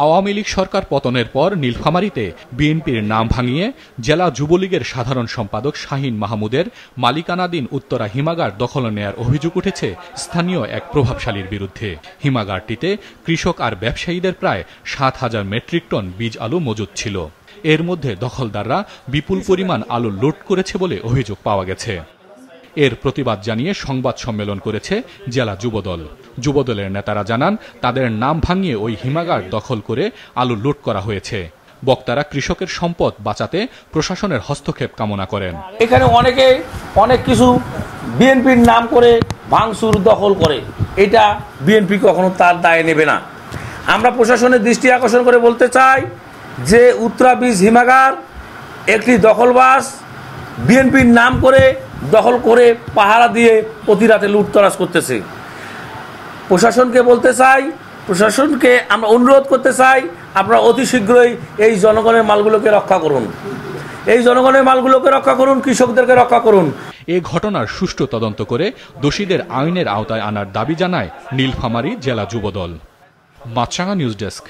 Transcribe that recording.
আওয়ামী লীগ সরকার পতনের পর নীলফামারীতে বিএনপির নাম ভাঙিয়ে জেলা যুবলীগের সাধারণ সম্পাদক শাহীন মাহমুদের মালিকানাধীন উত্তরা হিমাগার দখল নেয়ার অভিযোগ উঠেছে স্থানীয় এক প্রভাবশালীর বিরুদ্ধে। হিমাগারটিতে কৃষক আর ব্যবসায়ীদের প্রায় ৭,০০০ মেট্রিক টন বীজ আলু মজুত ছিল। এর মধ্যে দখলদাররা বিপুল পরিমাণ আলু লুট করেছে বলে অভিযোগ পাওয়া গেছে। এর প্রতিবাদ জানিয়ে সংবাদ সম্মেলন করেছে জেলা যুবদল। যুবদলের নেতারা জানান, তাদের নাম ভাঙিয়ে ওই হিমাগার দখল করে আলু লুট করা হয়েছে। বক্তারা কৃষকের সম্পদ বাঁচাতে প্রশাসনের হস্তক্ষেপ কামনা করেন। এখানে অনেকে অনেক কিছু বিএনপির নাম করে ভাঙচুর দখল করে, এটা বিএনপি কখনো তার দায় নেবে না। আমরা প্রশাসনের দৃষ্টি আকর্ষণ করে বলতে চাই যে উত্তরা বীজ হিমাগার একটি দখলবাজ বিএনপির নাম করে দখল করে পাহারা দিয়ে প্রতি রাতে লুটতরাজ করতেছে। প্রশাসনকে বলতে চাই, প্রশাসনকে আমরা অনুরোধ করতে চাই, আপনারা অতি শীঘ্রই এই জনগণের মালগুলোকে রক্ষা করুন, এই জনগণের মালগুলোকে রক্ষা করুন, কৃষকদেরকে রক্ষা করুন। এ ঘটনার সুষ্ঠু তদন্ত করে দোষীদের আইনের আওতায় আনার দাবি জানায় নীলফামারী জেলা যুবদল। মাছরাঙা নিউজ ডেস্ক।